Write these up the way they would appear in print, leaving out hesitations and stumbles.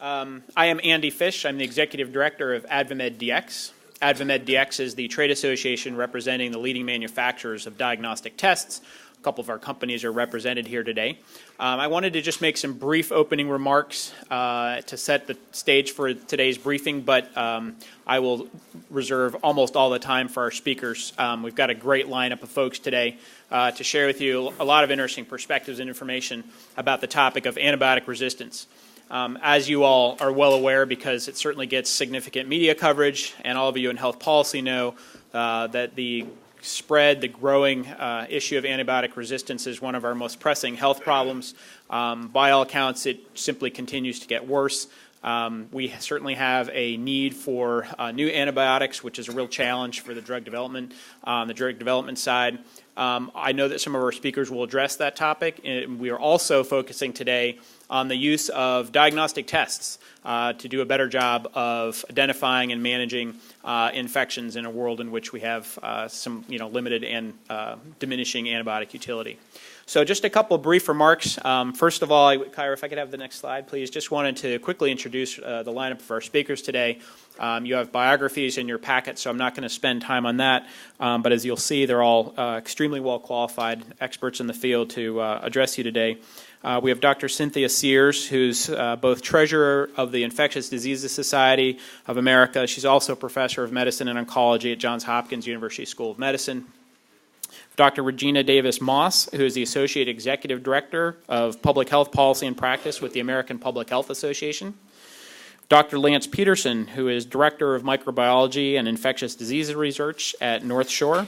I am Andy Fish. I'm the Executive Director of AdvaMedDx. AdvaMedDx is the trade association representing the leading manufacturers of diagnostic tests. A couple of our companies are represented here today. I wanted to just make some brief opening remarks to set the stage for today's briefing, but I will reserve almost all the time for our speakers. We've got a great lineup of folks today to share with you a lot of interesting perspectives and information about the topic of antibiotic resistance. As you all are well aware, because it certainly gets significant media coverage, and all of you in health policy know that the growing issue of antibiotic resistance is one of our most pressing health problems. By all accounts, it simply continues to get worse. We certainly have a need for new antibiotics, which is a real challenge for the drug development side. I know that some of our speakers will address that topic, and we are also focusing today on the use of diagnostic tests to do a better job of identifying and managing infections in a world in which we have some limited and diminishing antibiotic utility. So just a couple of brief remarks. First of all, Kyra, if I could have the next slide, please. Just wanted to quickly introduce the lineup of our speakers today. You have biographies in your packet, so I'm not going to spend time on that. But as you'll see, they're all extremely well qualified experts in the field to address you today. We have Dr. Cynthia Sears, who's both treasurer of the Infectious Diseases Society of America. She's also a professor of medicine and oncology at Johns Hopkins University School of Medicine. Dr. Regina Davis Moss, who is the Associate Executive Director of Public Health Policy and Practice with the American Public Health Association. Dr. Lance Peterson, who is Director of Microbiology and Infectious Diseases Research at North Shore.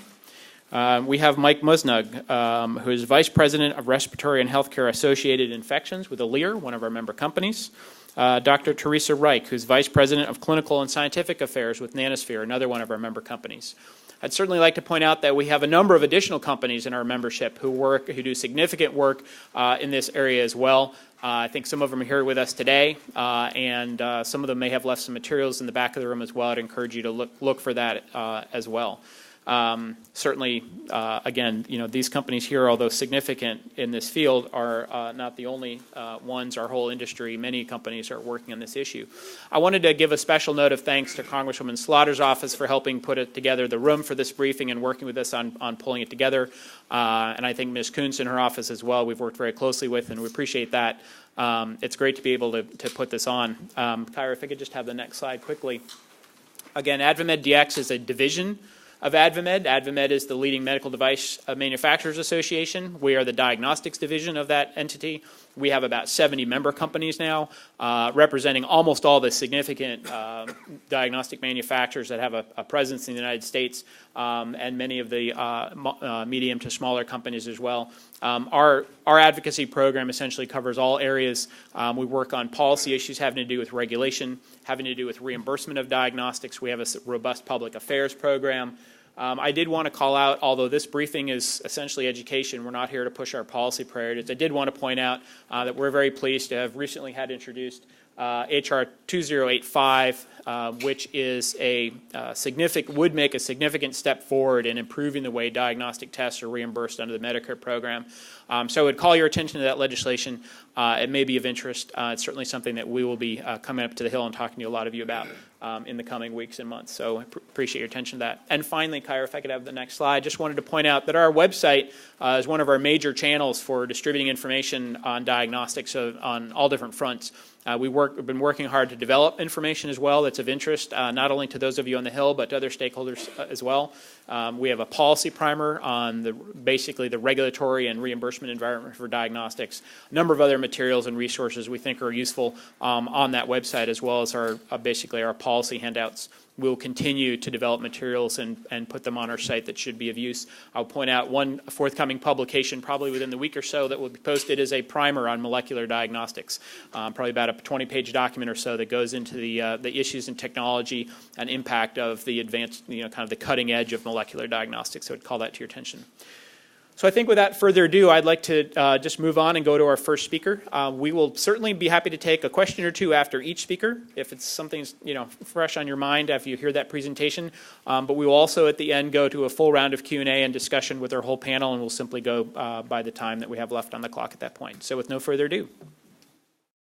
We have Mike Musnug, who is Vice President of Respiratory and Healthcare Associated Infections with Alere, one of our member companies. Dr. Teresa Reich, who's Vice President of Clinical and Scientific Affairs with Nanosphere, another one of our member companies. I'd certainly like to point out that we have a number of additional companies in our membership who do significant work in this area as well. I think some of them are here with us today, and some of them may have left some materials in the back of the room as well. I'd encourage you to look for that as well. Certainly, again, these companies here, although significant in this field, are not the only ones. Our whole industry, many companies are working on this issue. I wanted to give a special note of thanks to Congresswoman Slaughter's office for helping put together the room for this briefing and working with us on pulling it together. And I think Ms. Kuntz in her office as well, we've worked very closely with, and we appreciate that. It's great to be able to put this on. Kyra, if I could just have the next slide quickly. Again, AdvaMedDx is a division of AdvaMed. AdvaMed is the leading medical device manufacturers association. We are the diagnostics division of that entity. We have about 70 member companies now, representing almost all the significant diagnostic manufacturers that have a presence in the United States, and many of the medium to smaller companies as well. Our advocacy program essentially covers all areas. We work on policy issues having to do with regulation, having to do with reimbursement of diagnostics. We have a robust public affairs program. I did want to call out, although this briefing is essentially education, we're not here to push our policy priorities. I did want to point out that we're very pleased to have recently had introduced HR 2085, which is would make a significant step forward in improving the way diagnostic tests are reimbursed under the Medicare program. So I would call your attention to that legislation. It may be of interest. It's certainly something that we will be coming up to the Hill and talking to a lot of you about in the coming weeks and months. So I appreciate your attention to that. And finally, Kyra, if I could have the next slide, just wanted to point out that our website is one of our major channels for distributing information on diagnostics on all different fronts. We've been working hard to develop information as well that's of interest, not only to those of you on the Hill, but to other stakeholders as well. We have a policy primer on basically the regulatory and reimbursement environment for diagnostics, a number of other materials and resources we think are useful on that website, as well as basically our policy handouts. We'll continue to develop materials and put them on our site that should be of use. I'll point out one forthcoming publication probably within the week or so that will be posted is a primer on molecular diagnostics, probably about a 20-page document or so that goes into the issues in technology and impact of the advanced, kind of the cutting edge of molecular diagnostics. So I'd call that to your attention. So I think without further ado, I'd like to just move on and go to our first speaker. We will certainly be happy to take a question or two after each speaker, if it's something fresh on your mind after you hear that presentation. But we will also at the end go to a full round of Q&A and discussion with our whole panel, and we'll simply go by the time that we have left on the clock at that point. So with no further ado.